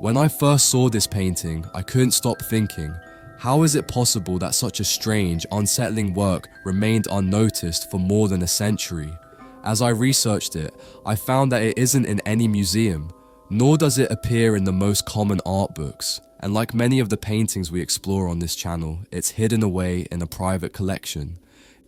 When I first saw this painting, I couldn't stop thinking, how is it possible that such a strange, unsettling work remained unnoticed for more than a century? As I researched it, I found that it isn't in any museum, nor does it appear in the most common art books. And like many of the paintings we explore on this channel, it's hidden away in a private collection.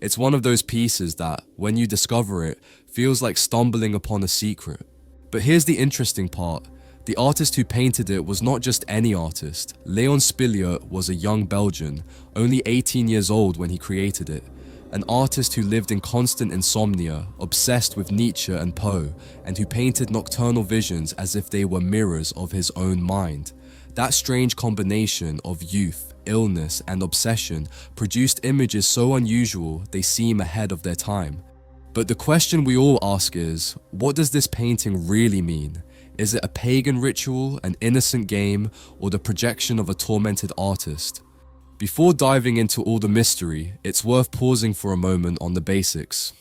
It's one of those pieces that, when you discover it, feels like stumbling upon a secret. But here's the interesting part. The artist who painted it was not just any artist. Leon Spilliart was a young Belgian, only 18 years old when he created it. An artist who lived in constant insomnia, obsessed with Nietzsche and Poe, and who painted nocturnal visions as if they were mirrors of his own mind. That strange combination of youth, illness, and obsession produced images so unusual they seem ahead of their time. But the question we all ask is, what does this painting really mean? Is it a pagan ritual, an innocent game, or the projection of a tormented artist? Before diving into all the mystery, it's worth pausing for a moment on the basics.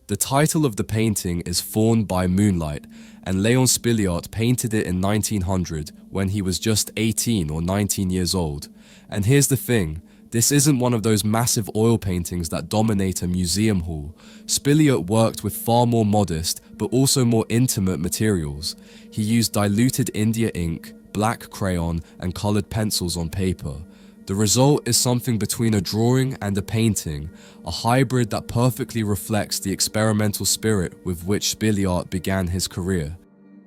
The title of the painting is Faun by Moonlight, and Leon Spilliart painted it in 1900 when he was just 18 or 19 years old. And here's the thing, this isn't one of those massive oil paintings that dominate a museum hall. Spilliart worked with far more modest, but also more intimate materials. He used diluted India ink, black crayon, and colored pencils on paper. The result is something between a drawing and a painting, a hybrid that perfectly reflects the experimental spirit with which Spilliart began his career.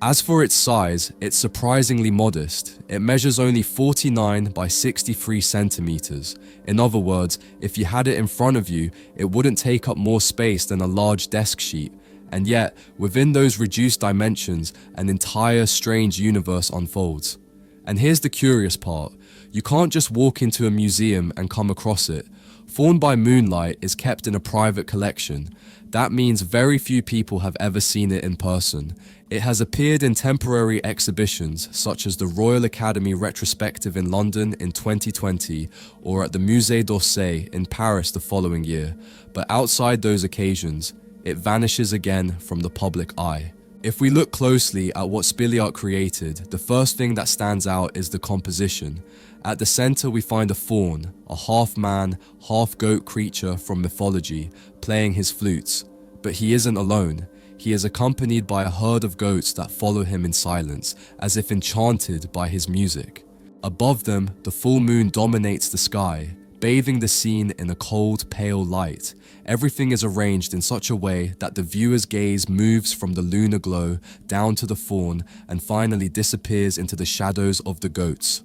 As for its size, it's surprisingly modest. It measures only 49 by 63 centimeters. In other words, if you had it in front of you, it wouldn't take up more space than a large desk sheet. And yet, within those reduced dimensions, an entire strange universe unfolds. And here's the curious part. You can't just walk into a museum and come across it. Faun by Moonlight is kept in a private collection. That means very few people have ever seen it in person. It has appeared in temporary exhibitions such as the Royal Academy Retrospective in London in 2020 or at the Musée d'Orsay in Paris the following year, but outside those occasions, it vanishes again from the public eye. If we look closely at what Spilliart created, the first thing that stands out is the composition. At the center we find a faun, a half-man, half-goat creature from mythology, playing his flutes. But he isn't alone. He is accompanied by a herd of goats that follow him in silence, as if enchanted by his music. Above them, the full moon dominates the sky, bathing the scene in a cold, pale light. Everything is arranged in such a way that the viewer's gaze moves from the lunar glow down to the faun and finally disappears into the shadows of the goats.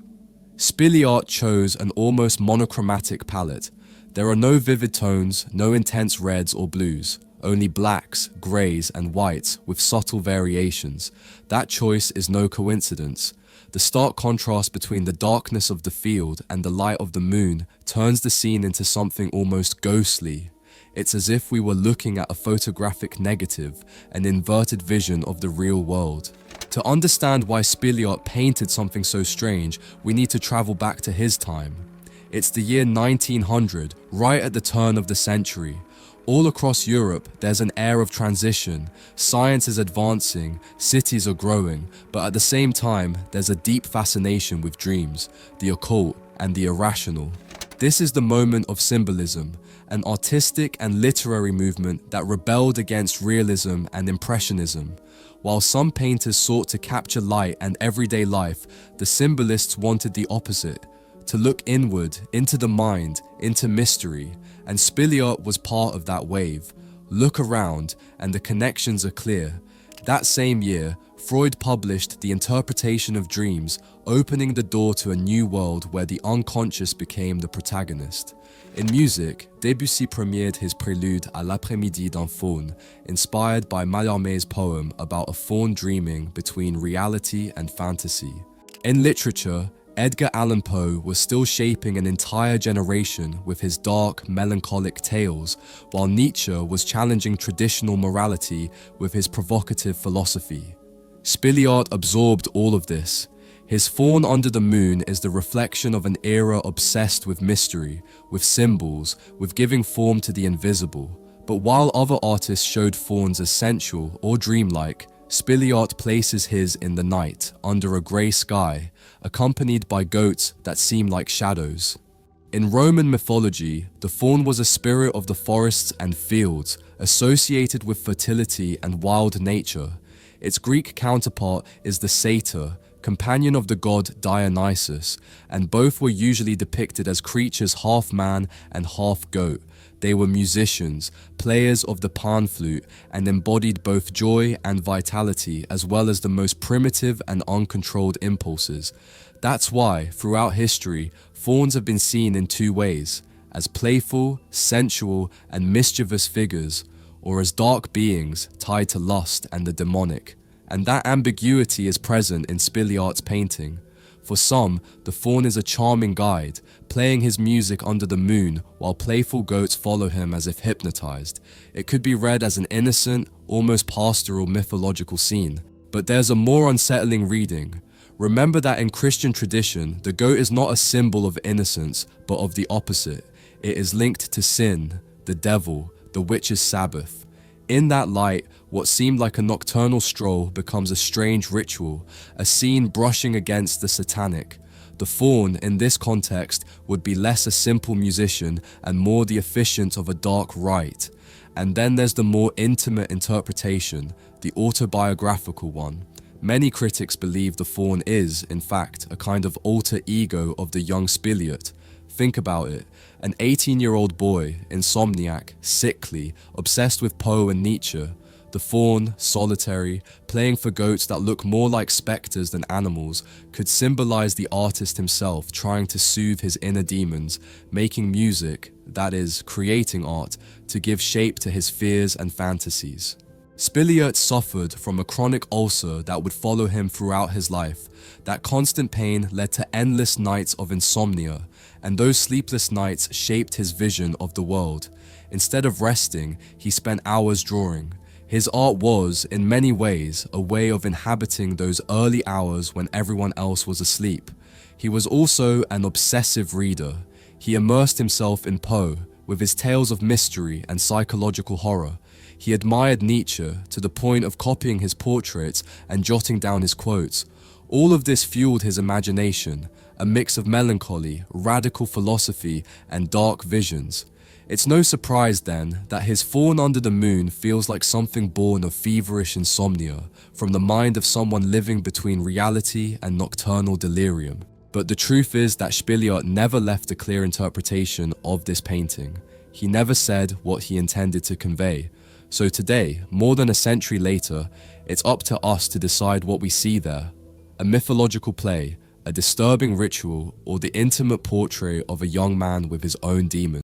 Spilliart chose an almost monochromatic palette. There are no vivid tones, no intense reds or blues, only blacks, greys, and whites with subtle variations. That choice is no coincidence. The stark contrast between the darkness of the field and the light of the moon turns the scene into something almost ghostly. It's as if we were looking at a photographic negative, an inverted vision of the real world. To understand why Spilliart painted something so strange, we need to travel back to his time. It's the year 1900, right at the turn of the century. All across Europe, there's an air of transition. Science is advancing, cities are growing, but at the same time, there's a deep fascination with dreams, the occult, and the irrational. This is the moment of symbolism, an artistic and literary movement that rebelled against realism and impressionism. While some painters sought to capture light and everyday life, the symbolists wanted the opposite, to look inward, into the mind, into mystery, and Spilliart was part of that wave. Look around, and the connections are clear. That same year, Freud published The Interpretation of Dreams, opening the door to a new world where the unconscious became the protagonist. In music, Debussy premiered his prelude à l'après-midi d'un faun, inspired by Mallarmé's poem about a faun dreaming between reality and fantasy. In literature, Edgar Allan Poe was still shaping an entire generation with his dark, melancholic tales, while Nietzsche was challenging traditional morality with his provocative philosophy. Spilliart absorbed all of this. His Faun Under the Moon is the reflection of an era obsessed with mystery, with symbols, with giving form to the invisible. But while other artists showed fauns as sensual or dreamlike, Spilliart places his in the night, under a grey sky, accompanied by goats that seem like shadows. In Roman mythology, the faun was a spirit of the forests and fields, associated with fertility and wild nature. Its Greek counterpart is the satyr, companion of the god Dionysus, and both were usually depicted as creatures half man and half goat. They were musicians, players of the pan flute, and embodied both joy and vitality, as well as the most primitive and uncontrolled impulses. That's why, throughout history, fauns have been seen in two ways: as playful, sensual, and mischievous figures, or as dark beings tied to lust and the demonic. And that ambiguity is present in Spilliart's painting. For some, the faun is a charming guide, playing his music under the moon while playful goats follow him as if hypnotized. It could be read as an innocent, almost pastoral mythological scene. But there's a more unsettling reading. Remember that in Christian tradition, the goat is not a symbol of innocence, but of the opposite. It is linked to sin, the devil, the witch's Sabbath. In that light, what seemed like a nocturnal stroll becomes a strange ritual, a scene brushing against the satanic. The faun, in this context, would be less a simple musician and more the officiant of a dark rite. And then there's the more intimate interpretation, the autobiographical one. Many critics believe the faun is, in fact, a kind of alter ego of the young Spilliart. Think about it. An 18-year-old boy, insomniac, sickly, obsessed with Poe and Nietzsche. The faun, solitary, playing for goats that look more like specters than animals, could symbolize the artist himself trying to soothe his inner demons, making music, that is, creating art, to give shape to his fears and fantasies. Spilliart suffered from a chronic ulcer that would follow him throughout his life. That constant pain led to endless nights of insomnia, and those sleepless nights shaped his vision of the world. Instead of resting, he spent hours drawing. His art was, in many ways, a way of inhabiting those early hours when everyone else was asleep. He was also an obsessive reader. He immersed himself in Poe, with his tales of mystery and psychological horror. He admired Nietzsche to the point of copying his portraits and jotting down his quotes. All of this fueled his imagination, a mix of melancholy, radical philosophy, and dark visions. It's no surprise then that his faun under the moon feels like something born of feverish insomnia, from the mind of someone living between reality and nocturnal delirium. But the truth is that Spilliart never left a clear interpretation of this painting. He never said what he intended to convey. So today, more than a century later, it's up to us to decide what we see there. A mythological play, a disturbing ritual, or the intimate portrait of a young man with his own demons.